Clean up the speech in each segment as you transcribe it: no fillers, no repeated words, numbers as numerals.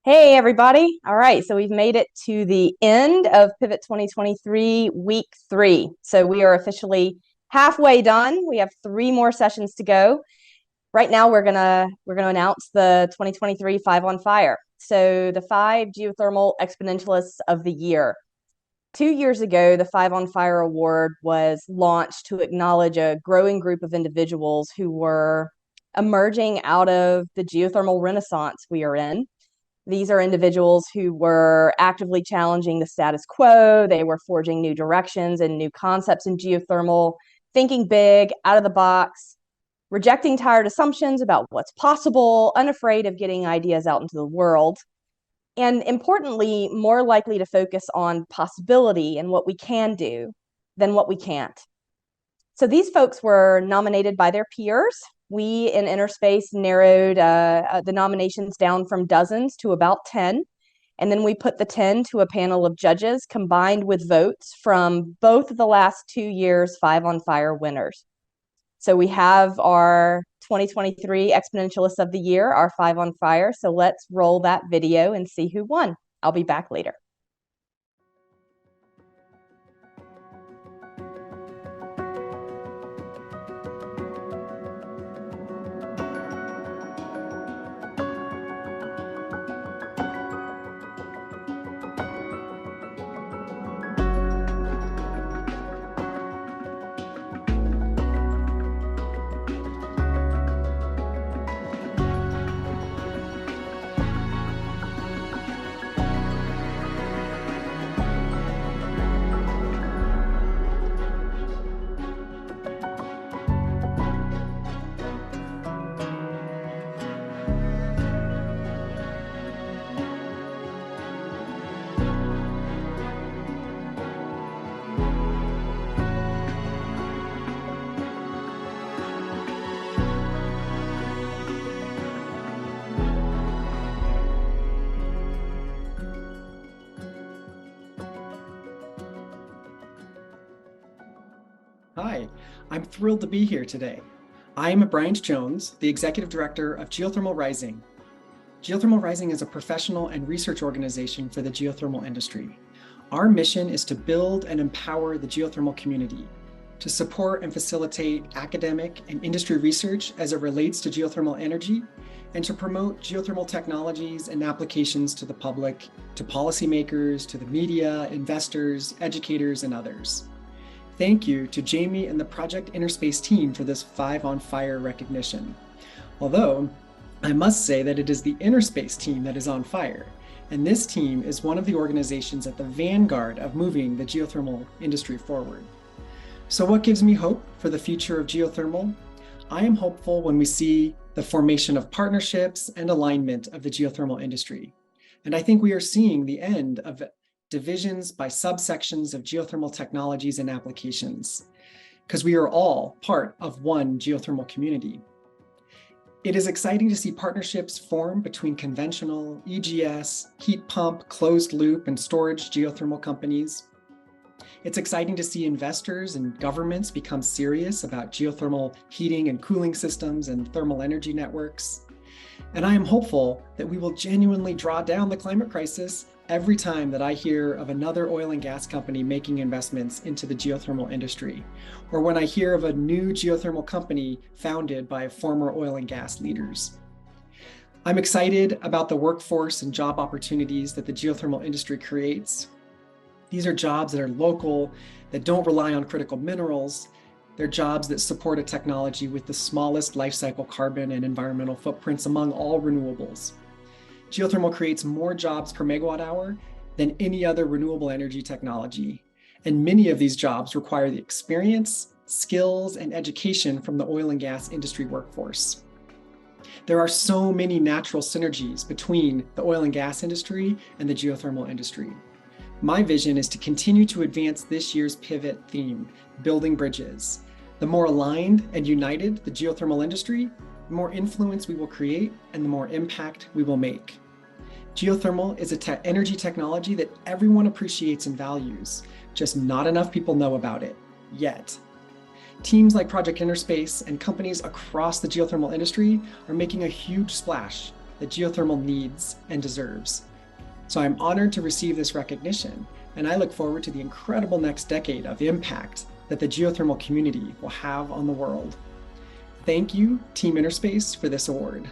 Hey, everybody. All right, so we've made it to the end of Pivot 2023, week 3. So we are officially halfway done. We have 3 more sessions to go. Right now, we're gonna announce the 2023 Five on Fire. So the 5 geothermal exponentialists of the year. 2 years ago, the Five on Fire Award was launched to acknowledge a growing group of individuals who were emerging out of the geothermal renaissance we are in. These are individuals who were actively challenging the status quo. They were forging new directions and new concepts in geothermal, thinking big, out of the box, rejecting tired assumptions about what's possible, unafraid of getting ideas out into the world, and importantly, more likely to focus on possibility and what we can do than what we can't. So these folks were nominated by their peers. We in InnerSpace narrowed the nominations down from dozens to about 10. And then we put the 10 to a panel of judges combined with votes from both of the last 2 years' Five on Fire winners. So we have our 2023 Exponentialists of the Year, our Five on Fire. So let's roll that video and see who won. I'll be back later. Hi, I'm thrilled to be here today. I am Bryant Jones, the Executive Director of Geothermal Rising. Geothermal Rising is a professional and research organization for the geothermal industry. Our mission is to build and empower the geothermal community, to support and facilitate academic and industry research as it relates to geothermal energy, and to promote geothermal technologies and applications to the public, to policymakers, to the media, investors, educators, and others. Thank you to Jamie and the Project InnerSpace team for this Five on Fire recognition. Although, I must say that it is the InnerSpace team that is on fire, and this team is one of the organizations at the vanguard of moving the geothermal industry forward. So what gives me hope for the future of geothermal? I am hopeful when we see the formation of partnerships and alignment of the geothermal industry. And I think we are seeing the end of divisions by subsections of geothermal technologies and applications, because we are all part of one geothermal community. It is exciting to see partnerships form between conventional, EGS, heat pump, closed loop, and storage geothermal companies. It's exciting to see investors and governments become serious about geothermal heating and cooling systems and thermal energy networks. And I am hopeful that we will genuinely draw down the climate crisis every time that I hear of another oil and gas company making investments into the geothermal industry, or when I hear of a new geothermal company founded by former oil and gas leaders. I'm excited about the workforce and job opportunities that the geothermal industry creates. These are jobs that are local, that don't rely on critical minerals. They're jobs that support a technology with the smallest life cycle carbon and environmental footprints among all renewables. Geothermal creates more jobs per megawatt hour than any other renewable energy technology. And many of these jobs require the experience, skills, and education from the oil and gas industry workforce. There are so many natural synergies between the oil and gas industry and the geothermal industry. My vision is to continue to advance this year's pivot theme, building bridges. The more aligned and united the geothermal industry, the more influence we will create and the more impact we will make. Geothermal is an energy technology that everyone appreciates and values, just not enough people know about it yet. Teams like Project InnerSpace and companies across the geothermal industry are making a huge splash that geothermal needs and deserves. So I'm honored to receive this recognition, and I look forward to the incredible next decade of impact that the geothermal community will have on the world. Thank you, Team InnerSpace, for this award.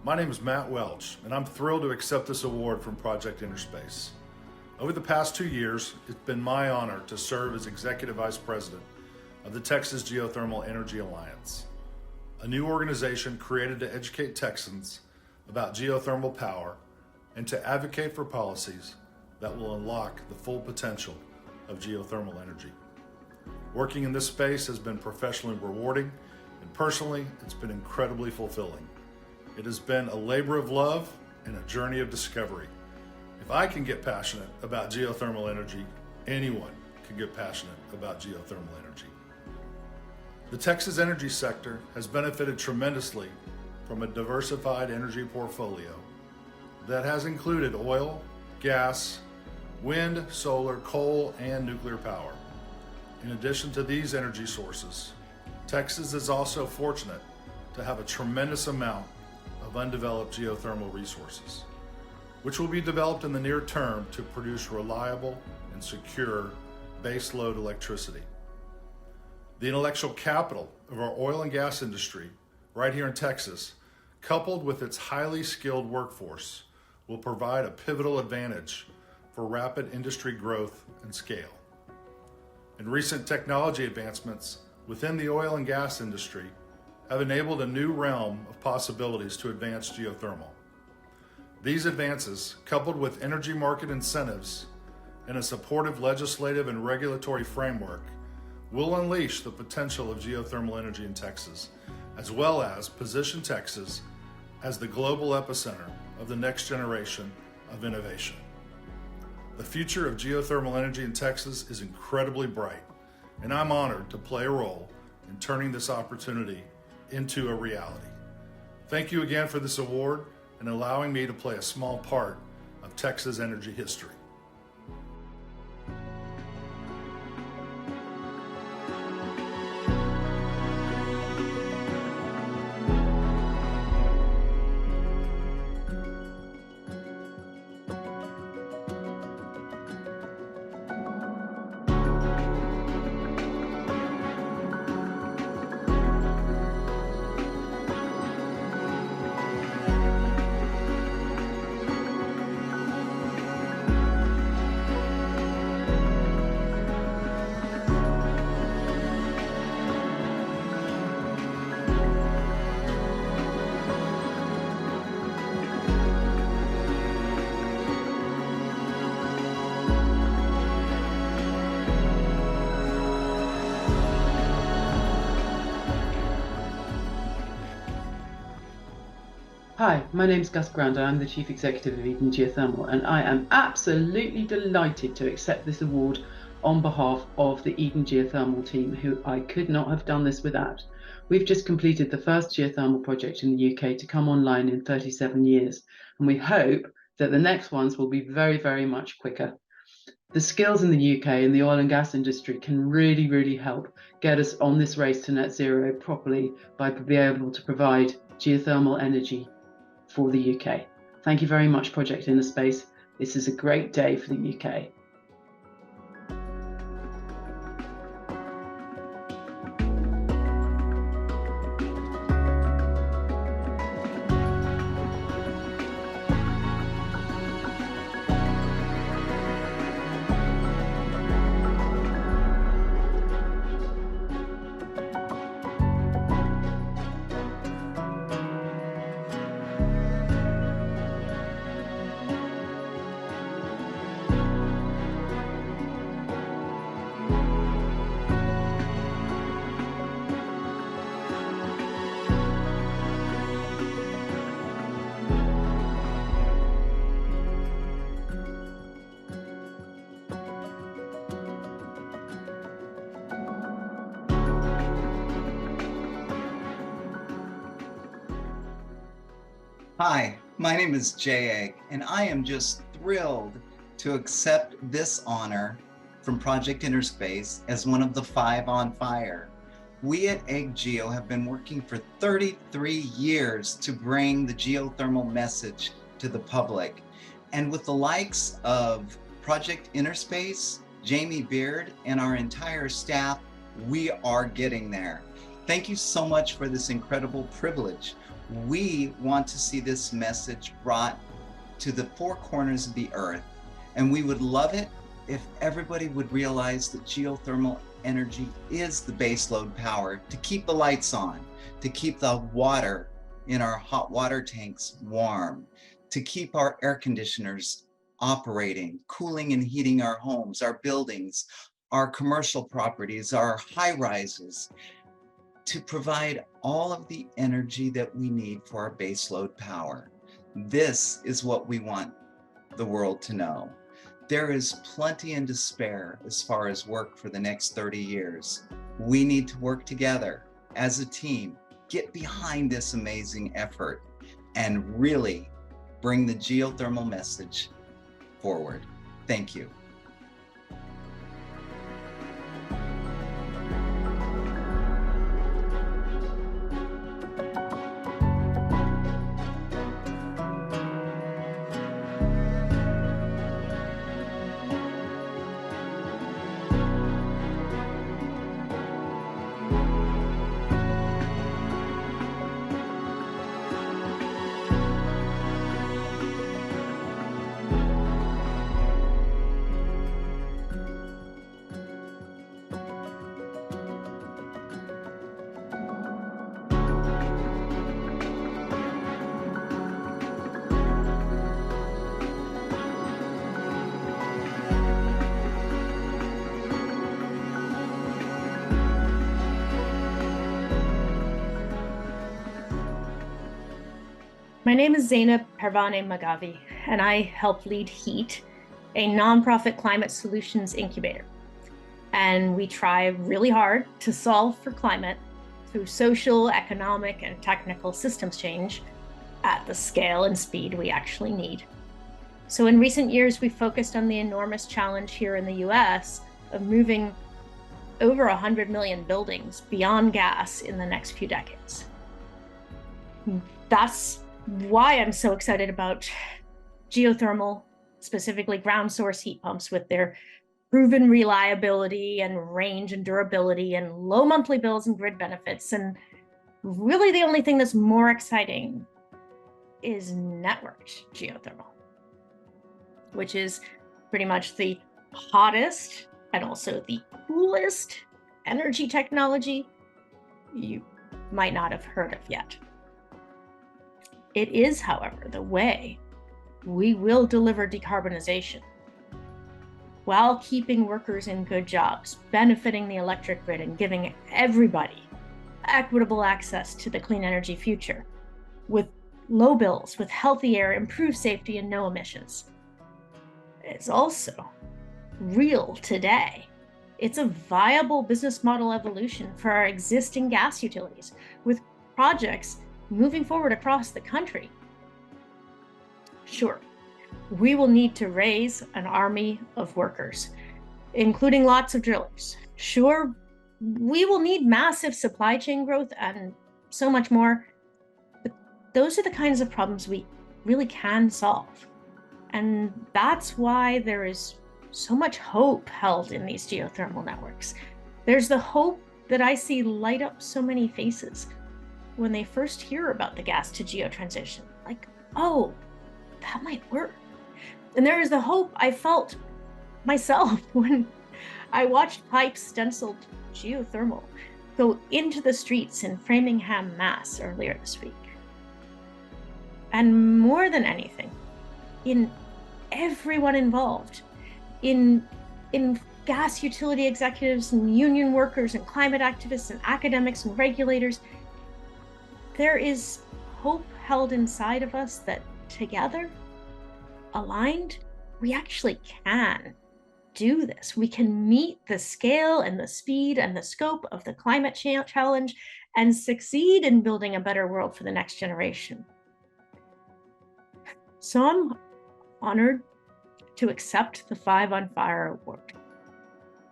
My name is Matt Welch, and I'm thrilled to accept this award from Project InnerSpace. Over the past 2 years, it's been my honor to serve as Executive Vice President of the Texas Geothermal Energy Alliance, a new organization created to educate Texans about geothermal power and to advocate for policies that will unlock the full potential of geothermal energy. Working in this space has been professionally rewarding, and personally, it's been incredibly fulfilling. It has been a labor of love and a journey of discovery. If I can get passionate about geothermal energy, anyone can get passionate about geothermal energy. The Texas energy sector has benefited tremendously from a diversified energy portfolio that has included oil, gas, wind, solar, coal, and nuclear power. In addition to these energy sources, Texas is also fortunate to have a tremendous amount of undeveloped geothermal resources, which will be developed in the near term to produce reliable and secure baseload electricity. The intellectual capital of our oil and gas industry right here in Texas, coupled with its highly skilled workforce, will provide a pivotal advantage for rapid industry growth and scale. And recent technology advancements within the oil and gas industry have enabled a new realm of possibilities to advance geothermal. These advances, coupled with energy market incentives and a supportive legislative and regulatory framework, will unleash the potential of geothermal energy in Texas, as well as position Texas as the global epicenter of the next generation of innovation. The future of geothermal energy in Texas is incredibly bright, and I'm honored to play a role in turning this opportunity into a reality. Thank you again for this award and allowing me to play a small part of Texas energy history. Hi, my name's Gus Grander. I'm the Chief Executive of Eden Geothermal, and I am absolutely delighted to accept this award on behalf of the Eden Geothermal team, who I could not have done this without. We've just completed the first geothermal project in the UK to come online in 37 years, and we hope that the next ones will be very, very much quicker. The skills in the UK and the oil and gas industry can really, really help get us on this race to net zero properly by being able to provide geothermal energy for the UK. Thank you very much, Project InnerSpace. This is a great day for the UK. Hi, my name is Jay Egg, and I am just thrilled to accept this honor from Project InnerSpace as one of the 5 on fire. We at Egg Geo have been working for 33 years to bring the geothermal message to the public. And with the likes of Project InnerSpace, Jamie Beard, and our entire staff, we are getting there. Thank you so much for this incredible privilege. We want to see this message brought to the 4 corners of the earth, and we would love it if everybody would realize that geothermal energy is the baseload power to keep the lights on, to keep the water in our hot water tanks warm, to keep our air conditioners operating, cooling and heating our homes, our buildings, our commercial properties, our high rises, to provide all of the energy that we need for our baseload power. This is what we want the world to know. There is plenty and to spare as far as work for the next 30 years. We need to work together as a team, get behind this amazing effort, and really bring the geothermal message forward. Thank you. My name is Zainab Parvane Magavi, and I help lead HEAT, a nonprofit climate solutions incubator. And we try really hard to solve for climate through social, economic, and technical systems change at the scale and speed we actually need. So in recent years, we focused on the enormous challenge here in the US of moving over 100 million buildings beyond gas in the next few decades. That's why I'm so excited about geothermal, specifically ground source heat pumps with their proven reliability and range and durability and low monthly bills and grid benefits. And really the only thing that's more exciting is networked geothermal, which is pretty much the hottest and also the coolest energy technology you might not have heard of yet. It is, however, the way we will deliver decarbonization while keeping workers in good jobs, benefiting the electric grid, and giving everybody equitable access to the clean energy future with low bills, with healthy air, improved safety, and no emissions. It's also real today. It's a viable business model evolution for our existing gas utilities, with projects moving forward across the country. Sure, we will need to raise an army of workers, including lots of drillers. Sure, we will need massive supply chain growth and so much more, but those are the kinds of problems we really can solve. And that's why there is so much hope held in these geothermal networks. There's the hope that I see light up so many faces when they first hear about the gas to geo transition, like, oh, that might work. And there is the hope I felt myself when I watched pipes stenciled geothermal go into the streets in Framingham, Mass earlier this week. And more than anything, in everyone involved, in gas utility executives and union workers and climate activists and academics and regulators, there is hope held inside of us that together, aligned, we actually can do this. We can meet the scale and the speed and the scope of the climate challenge and succeed in building a better world for the next generation. So I'm honored to accept the 5 on Fire award.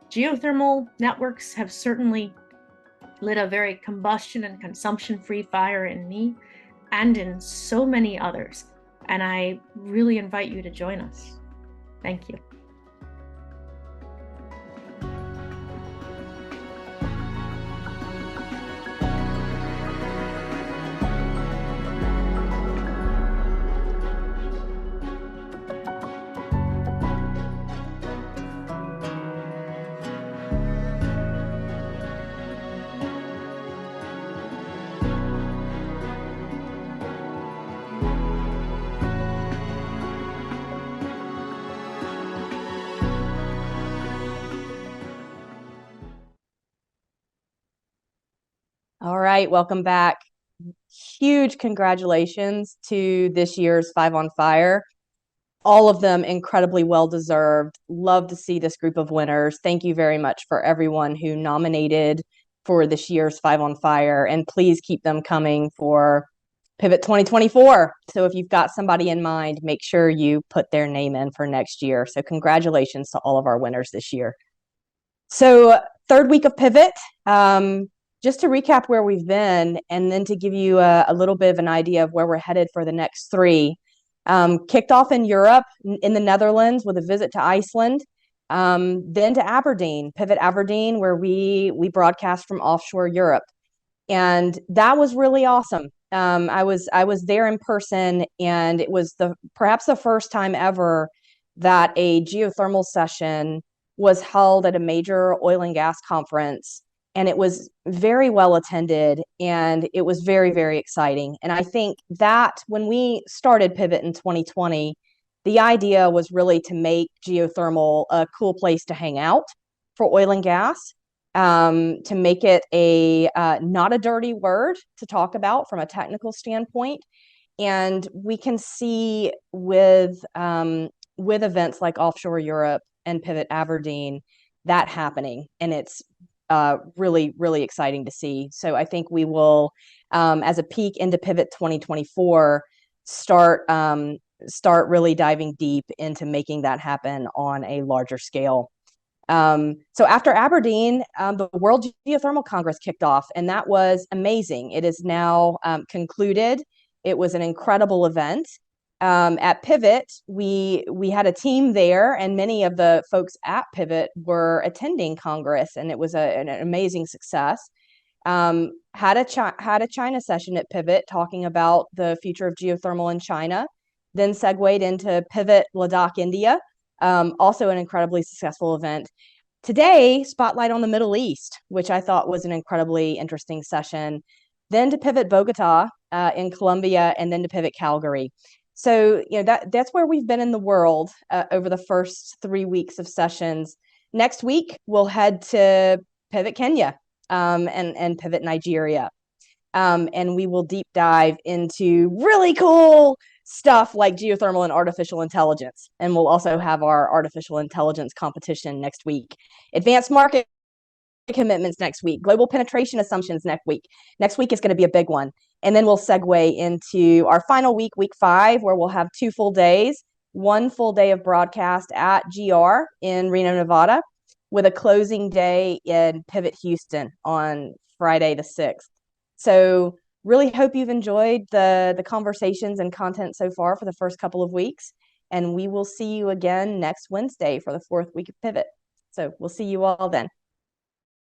Geothermal networks have certainly lit a very combustion and consumption-free fire in me and in so many others. And I really invite you to join us. Thank you. All right, welcome back. Huge congratulations to this year's 5 on Fire. All of them incredibly well-deserved. Love to see this group of winners. Thank you very much for everyone who nominated for this year's 5 on Fire, and please keep them coming for Pivot 2024. So if you've got somebody in mind, make sure you put their name in for next year. So congratulations to all of our winners this year. So third week of Pivot. Just to recap where we've been, and then to give you a little bit of an idea of where we're headed for the next 3. Kicked off in Europe, in the Netherlands, with a visit to Iceland, then to Aberdeen, Pivot Aberdeen, where we broadcast from offshore Europe. And that was really awesome. I was there in person, and it was perhaps the first time ever that a geothermal session was held at a major oil and gas conference. And it was very well attended, and it was very, very exciting. And I think that when we started Pivot in 2020, the idea was really to make geothermal a cool place to hang out for oil and gas, to make it not a dirty word to talk about from a technical standpoint. And we can see with events like Offshore Europe and Pivot Aberdeen, that happening. And it's really, really exciting to see. So I think we will, as a peek into Pivot 2024, start really diving deep into making that happen on a larger scale. So after Aberdeen, the World Geothermal Congress kicked off, and that was amazing. It is now concluded. It was an incredible event. At Pivot, we had a team there, and many of the folks at Pivot were attending Congress, and it was an amazing success. Had a China session at Pivot talking about the future of geothermal in China, then segued into Pivot Ladakh, India, also an incredibly successful event. Today, spotlight on the Middle East, which I thought was an incredibly interesting session, then to Pivot Bogota in Colombia, and then to Pivot Calgary. So, that's where we've been in the world over the first 3 weeks of sessions. Next week, we'll head to Pivot Kenya and Pivot Nigeria. And we will deep dive into really cool stuff like geothermal and artificial intelligence. And we'll also have our artificial intelligence competition next week. Advanced market commitments next week. Global penetration assumptions next week. Next week is going to be a big one. And then we'll segue into our final week, week 5, where we'll have 2 full days, 1 full day of broadcast at GR in Reno, Nevada, with a closing day in Pivot Houston on Friday the 6th. So really hope you've enjoyed the conversations and content so far for the first couple of weeks. And we will see you again next Wednesday for the 4th week of Pivot. So we'll see you all then.